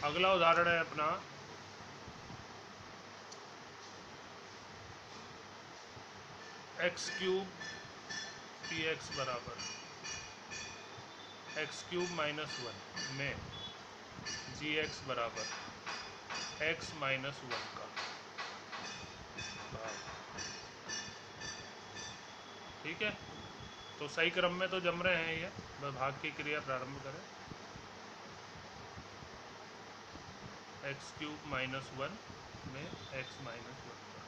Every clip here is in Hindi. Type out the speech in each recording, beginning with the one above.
अगला उदाहरण है अपना एक्स क्यूब पी एक्स बराबर एक्स क्यूब माइनस वन में जी एक्स बराबर एक्स माइनस वन का भाग। ठीक है, तो सही क्रम में तो जम रहे हैं ये। भाग की क्रिया प्रारंभ करें। एक्स क्यूब माइनस वन में एक्स माइनस वन का,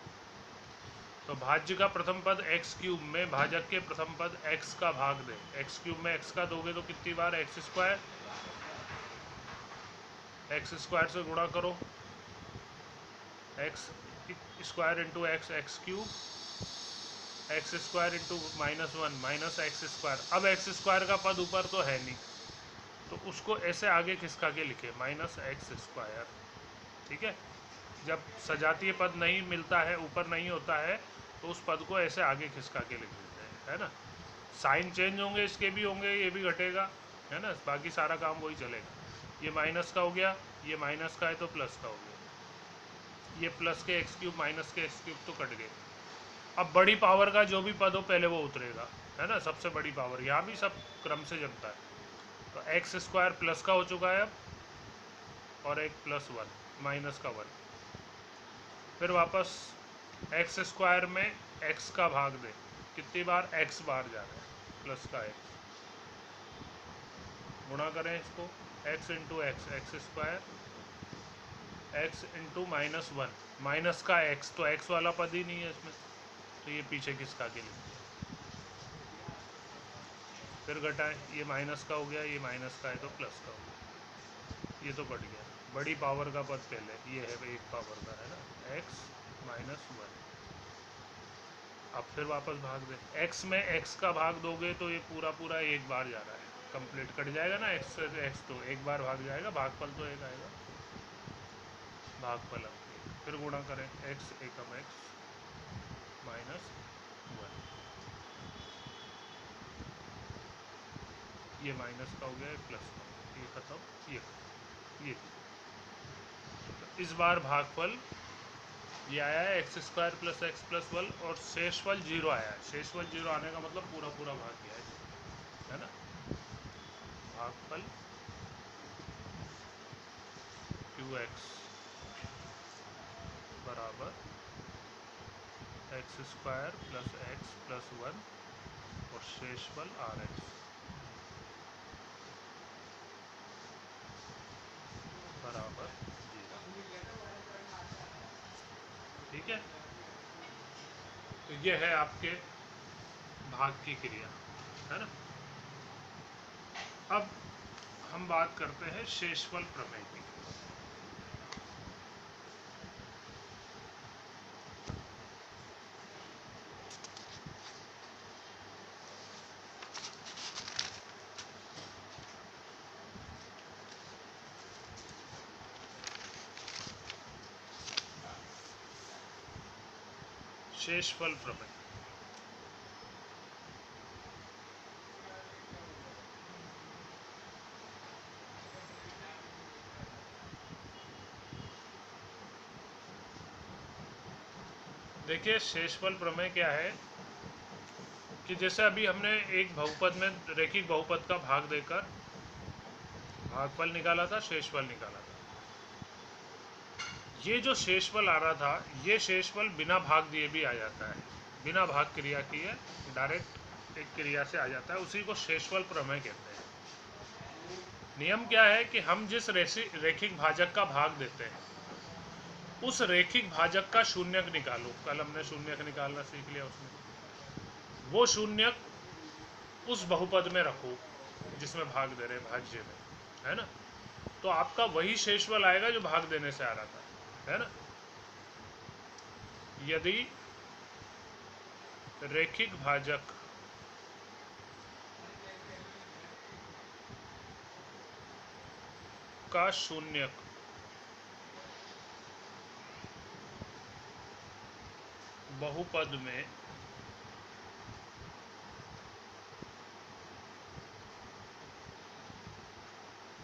तो भाज्य का प्रथम पद एक्स क्यूब में भाजक के प्रथम पद एक्स का भाग दे। एक्स क्यूब में एक्स का दोगे तो कितनी बार एक्स स्क्वायर से गुणा करो, x square into x x cube, x square into minus one minus x square. अब एक्स स्क्वायर का पद ऊपर तो है नहीं, तो उसको ऐसे आगे खिसका के लिखे माइनस एक्स स्क्वायर। ठीक है, जब सजातीय पद नहीं मिलता है, ऊपर नहीं होता है, तो उस पद को ऐसे आगे खिसका के लिख देते हैं, है ना। साइन चेंज होंगे, इसके भी होंगे, ये भी घटेगा, है ना, बाकी सारा काम वही चलेगा। ये माइनस का हो गया, ये माइनस का है तो प्लस का हो गया, ये प्लस के एक्स क्यूब माइनस के एक्स क्यूब तो कट गए। अब बड़ी पावर का जो भी पद हो पहले वो उतरेगा, है ना, सबसे बड़ी पावर। यहाँ भी सब क्रम से जमता है। तो एक्स स्क्वायर प्लस का हो चुका है अब, और एक प्लस वन माइनस का वन। फिर वापस एक्स स्क्वायर में एक्स का भाग दे, कितनी बार एक्स बार जा रहा है, प्लस का एक्स। गुणा करें इसको, x into x x square, x into minus one minus का एक्स, तो एक्स वाला पद ही नहीं है इसमें, तो ये पीछे खिसका के लिख दिया। फिर घटाएं, ये माइनस का हो गया, ये माइनस का है तो प्लस का हो गया, ये तो कट गया। बड़ी पावर का पद पहले, ये है एक पावर का, है ना, एक्स माइनस वन। अब फिर वापस भाग दे, x में x का भाग दोगे तो ये पूरा पूरा एक बार जा रहा है, कंप्लीट कट जाएगा ना, x से x तो एक बार भाग जाएगा, भागफल तो एक आएगा, भागफल अब। फिर गुणा करें, x एकम x माइनस वन, ये माइनस का हो गया, प्लस का, ये खत्म, ये खत्म, ये। तो इस बार भागफल ये आया है x square plus x plus one, और शेषफल जीरो आया है। शेषफल जीरो आने का मतलब पूरा पूरा भाग गया है ना। भागफल क्यू एक्स बराबर एक्स स्क्वायर प्लस वन और शेषफल आर एक्स बराबर जीरो। ठीक है, तो ये है आपके भाग की क्रिया, है ना। अब हम बात करते हैं शेषफल प्रमेय की। शेषफल प्रमेय, देखिए शेषफल प्रमेय क्या है कि जैसे अभी हमने एक बहुपद में रैखिक बहुपद का भाग देकर भागफल निकाला था, शेषफल निकाला था। ये जो शेषफल आ रहा था, ये शेषफल बिना भाग दिए भी आ जाता है, बिना भाग क्रिया किए डायरेक्ट एक क्रिया से आ जाता है, उसी को शेषफल प्रमेय कहते हैं। नियम क्या है कि हम जिस रैखिक भाजक का भाग देते हैं, उस रैखिक भाजक का शून्यक निकालो। कल हमने शून्यक निकालना सीख लिया, उसमें वो शून्यक उस बहुपद में रखो जिसमें भाग दे रहे, भाज्य में, है ना। तो आपका वही शेषफल आएगा जो भाग देने से आ रहा था, है ना। यदि रैखिक भाजक का शून्यक बहुपद में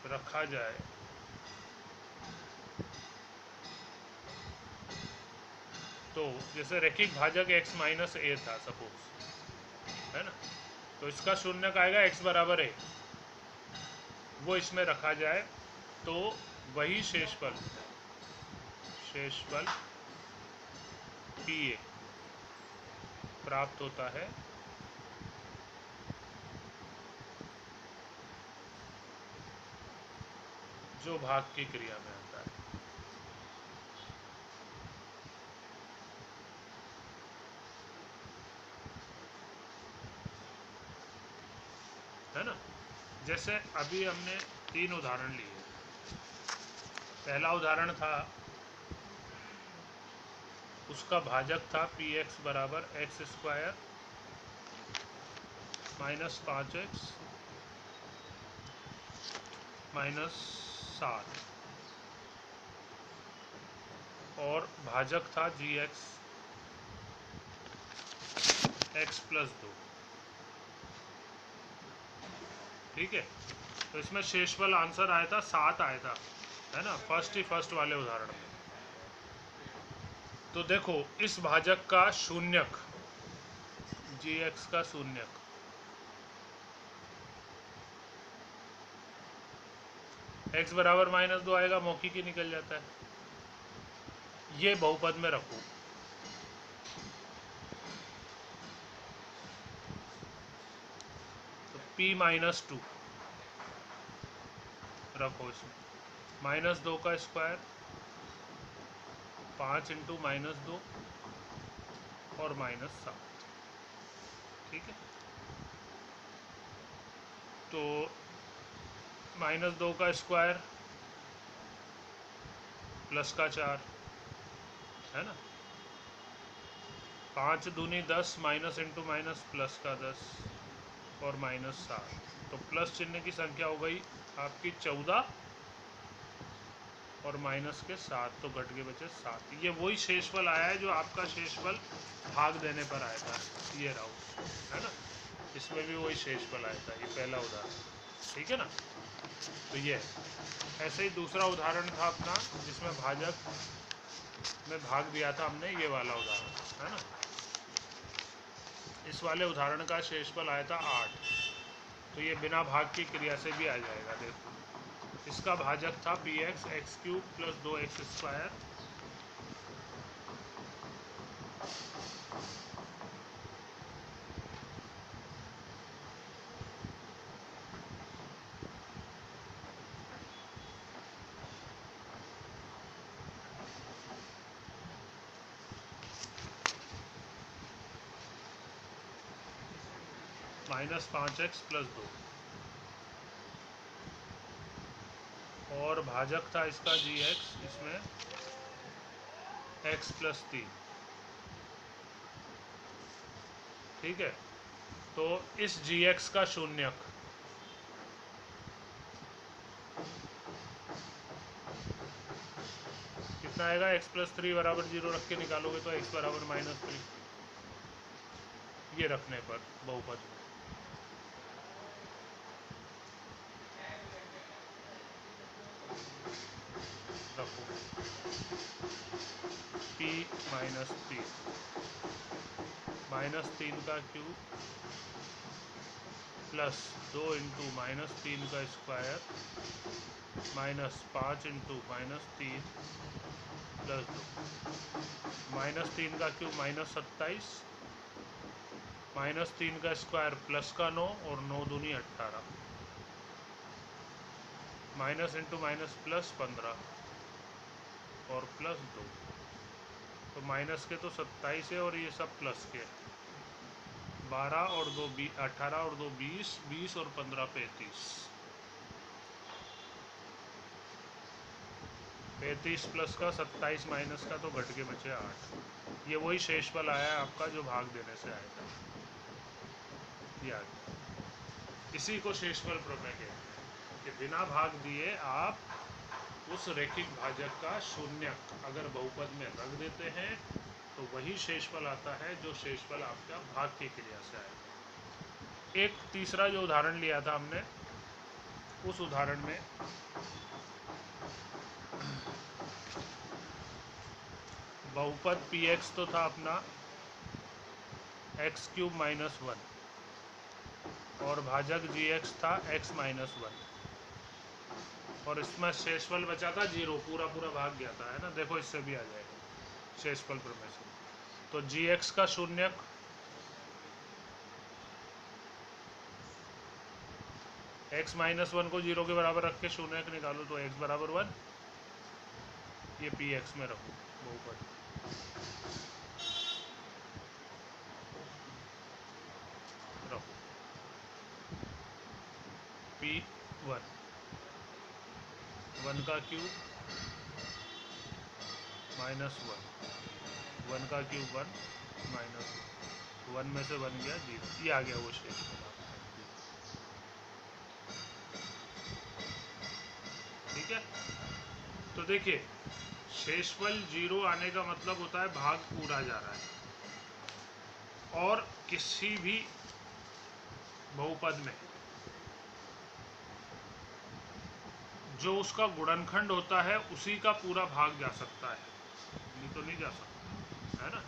रखा जाए तो जैसे रैखिक भाजक x माइनस ए था सपोज, है ना, तो इसका शून्यक आएगा x बराबर ए, वो इसमें रखा जाए तो वही शेषफल पी ए प्राप्त होता है जो भाग की क्रिया में आता है ना। जैसे अभी हमने 3 उदाहरण लिए। पहला उदाहरण था, उसका भाजक था पी एक्स बराबर x square minus 5x minus 7, और भाजक था जी एक्स एक्स प्लस 2। ठीक है, तो इसमें शेषफल आंसर आया था 7 आया था, है ना, फर्स्ट वाले उदाहरण में। तो देखो इस भाजक का शून्यक, जी एक्स का शून्यक x बराबर माइनस 2 आएगा, मौखिक ही निकल जाता है। ये बहुपद में रखो, तो p माइनस 2 रखो इसमें, माइनस 2 का स्क्वायर 5 इंटू माइनस 2 और माइनस 7। ठीक है, तो माइनस 2 का स्क्वायर प्लस का 4, है ना, 5 दूनी 10, माइनस इंटू माइनस प्लस का 10 और माइनस 7। तो प्लस चिन्ह की संख्या हो गई आपकी 14 और माइनस के 7, तो घट के बचे 7। ये वही शेषफल आया है जो आपका शेषफल भाग देने पर आया था, ये रहा, है ना, इसमें भी वही शेषफल आया था, ये पहला उदाहरण। ठीक है ना, तो ये ऐसे ही दूसरा उदाहरण था अपना, जिसमें भाजक में भाग दिया था हमने, ये वाला उदाहरण, है ना। इस वाले उदाहरण का शेषफल आया था 8, तो ये बिना भाग की क्रिया से भी आ जाएगा। देखो इसका भाजक था P x x cube plus 2x square minus 5x plus 2, और भाजक था इसका जी एक्स, इसमें x प्लस 3। ठीक है, तो इस जी एक्स का शून्यक कितना आएगा, x प्लस 3 बराबर 0 रख के निकालोगे तो x बराबर माइनस 3, ये रखने पर बहुपद में। रखो p माइनस 3 माइनस 3 का क्यूब प्लस 2 इंटू माइनस 3 का square minus 5 into minus 3 plus 2, minus 3 का क्यूब माइनस 27, माइनस 3 का स्क्वायर प्लस का 9 और 9 दूनी 18, माइनस इंटू माइनस प्लस 15 और प्लस 2, तो माइनस के तो 27 है और ये सब प्लस के, 12 और 2 18 और 2 20, 20 और 15 35 प्लस का 27 माइनस का, तो घट के बचे 8। ये वही शेषफल आया है आपका जो भाग देने से आया था, ये आ गया। इसी को शेषफल प्रमेय कहते हैं कि बिना भाग दिए आप उस रैखिक भाजक का शून्यक अगर बहुपद में रख देते हैं तो वही शेषफल आता है जो शेषफल आपका भाग की क्रिया से आएगा। एक तीसरा जो उदाहरण लिया था हमने, उस उदाहरण में बहुपद पी एक्स तो था अपना एक्स क्यूब माइनस वन और भाजक जी एक्स था एक्स माइनस वन, और इसमें शेषफल बचा था जीरो, पूरा पूरा भाग गया था, है ना। देखो इससे भी आ जाएगा शेषफल प्रमेय से। तो जी एक्स का शून्यक एक्स माइनस वन को जीरो के बराबर रख के शून्यक निकालो तो एक्स बराबर वन, ये पी एक्स में रखो बहुपद। रखो पी वन, वन का क्यूब माइनस वन का क्यूब वन माइनस वन में से वन गया जीरो, ये आ गया वो शेषफल। ठीक है, तो देखिए शेषफल जीरो आने का मतलब होता है भाग पूरा जा रहा है, और किसी भी बहुपद में जो उसका गुणनखंड होता है उसी का पूरा भाग जा सकता है, नहीं तो नहीं जा सकता, है ना।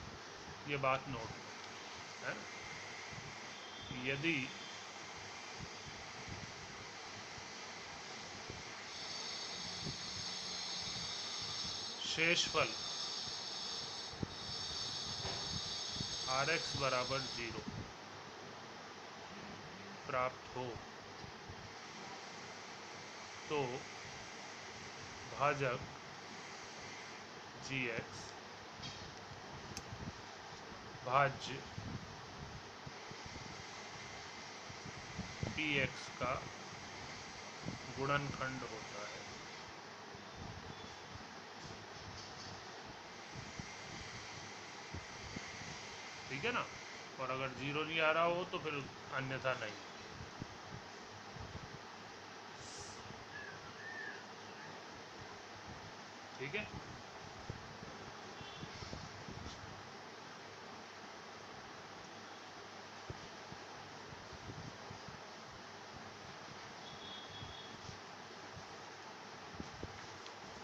ये बात नोट है ना। यदि शेषफल आर एक्स बराबर जीरो प्राप्त हो तो भाजक जी एक्स भाज्य पी एक्स का गुणनखंड होता है। ठीक है ना, और अगर जीरो नहीं आ रहा हो तो फिर अन्यथा नहीं। ठीक है,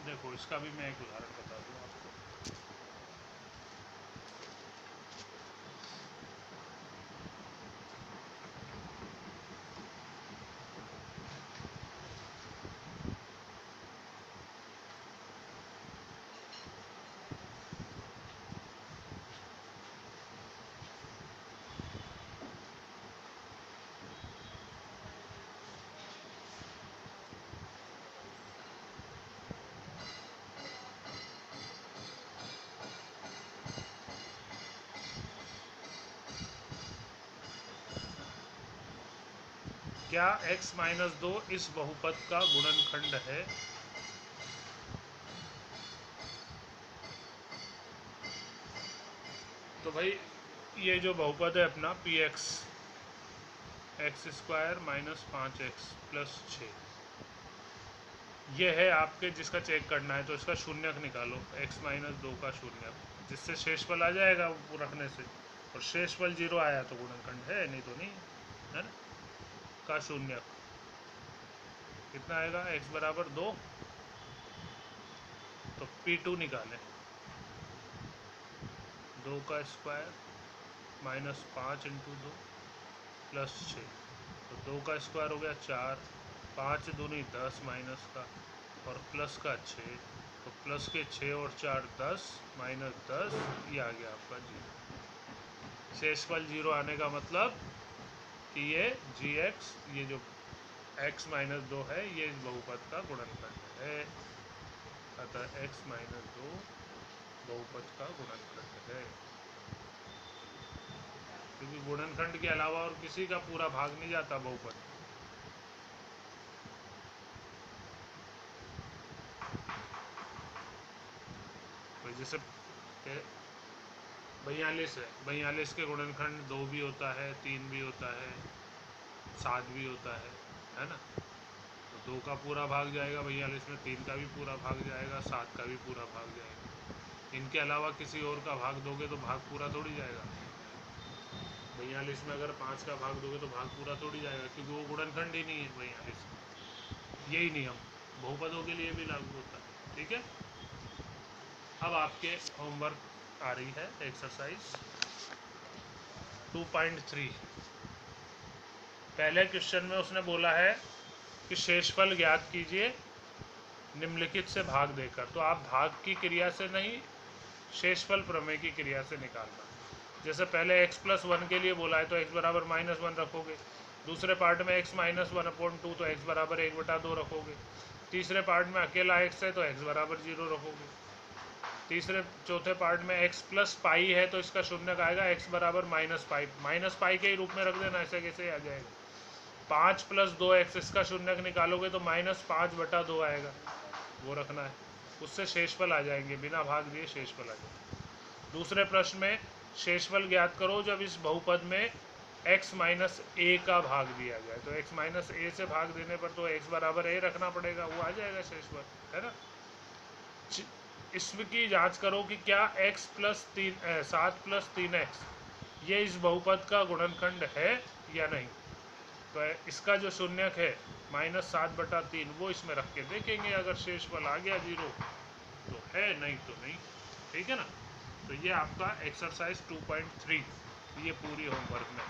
देखो इसका भी मैं एक उदाहरण बता दूं आपको। क्या x माइनस दो इस बहुपद का गुणनखंड है? तो भाई ये जो बहुपद है अपना P x x square minus 5x plus 6, ये है आपके जिसका चेक करना है, तो इसका शून्यक निकालो x माइनस दो का शून्यक, जिससे शेषफल आ जाएगा वो रखने से, और शेषफल जीरो आया तो गुणनखंड है, नहीं तो नहीं, है ना। का शून्यक कितना आएगा, x बराबर दो, तो P2 निकालें, दो का स्क्वायर माइनस 5 इंटू दो प्लस 6, तो दो का स्क्वायर हो गया 4, 5 दूनी 10 माइनस का, और प्लस का 6, तो प्लस के 6 और 4 10 माइनस 10, ये आ गया आपका जीरो। शेषफल जीरो आने का मतलब कि ये जी एक्स, ये जो x माइनस दो है, ये इस बहुपद का गुणनखंड है, अतः x माइनस दो बहुपद का गुणनखंड है, क्योंकि गुणनखंड के अलावा और किसी का पूरा भाग नहीं जाता बहुपद। तो जैसे 42 है, 42 के गुणनखंड दो भी होता है, तीन भी होता है, 7 भी होता है ना। तो दो का पूरा भाग जाएगा 42 में, तीन का भी पूरा भाग जाएगा, 7 का भी पूरा भाग जाएगा। इनके अलावा किसी और का भाग दोगे तो भाग पूरा थोड़ी जाएगा। 42 में अगर 5 का भाग दोगे तो भाग पूरा थोड़ी जाएगा, क्योंकि वो गुणनखंड ही नहीं है 42। यही नियम बहुपदों के लिए भी लागू होता है। ठीक है, अब आपके होमवर्क आ रही है एक्सरसाइज 2.3। पहले क्वेश्चन में उसने बोला है कि शेषफल ज्ञात कीजिए निम्नलिखित से भाग देकर। तो आप भाग की क्रिया से नहीं, शेषफल प्रमेय की क्रिया से निकालना। जैसे पहले x प्लस 1 के लिए बोला है तो x बराबर -1 रखोगे। दूसरे पार्ट में x -1/2 तो x बराबर 1/2 रखोगे। तीसरे पार्ट में अकेला x है तो x बराबर 0 रखोगे। तीसरे चौथे पार्ट में x प्लस पाई है तो इसका शून्यक आएगा x बराबर -पाई के ही रूप में रख देना, ऐसे कैसे आ जाएगा। 5 + 2x इसका शून्यक निकालोगे तो -5/2 आएगा, वो रखना है। उससे शेषफल आ जाएंगे, बिना भाग दिए शेषफल आ जाएंगे। दूसरे प्रश्न में शेषफल ज्ञात करो जब इस बहुपद में x - a का भाग दिया जाए। तो x - a से भाग देने पर तो x बराबर a रखना पड़ेगा, वो आ जाएगा शेषफल, है ना। इसकी जांच करो कि क्या 7 + 3x ये इस बहुपद का गुणनखंड है या नहीं। तो इसका जो शून्यक है -7/3 वो इसमें रख के देखेंगे, अगर शेषफल आ गया 0 तो है, नहीं तो नहीं। ठीक है ना। तो ये आपका एक्सरसाइज 2.3 ये पूरी होमवर्क में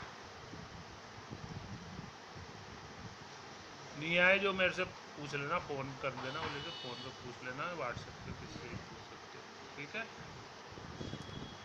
नहीं आए जो मेरे से पूछ लेना, फ़ोन कर देना, बोले तो फ़ोन पे पूछ लेना, व्हाट्सएप पे किससे पूछ सकते हो। ठीक है।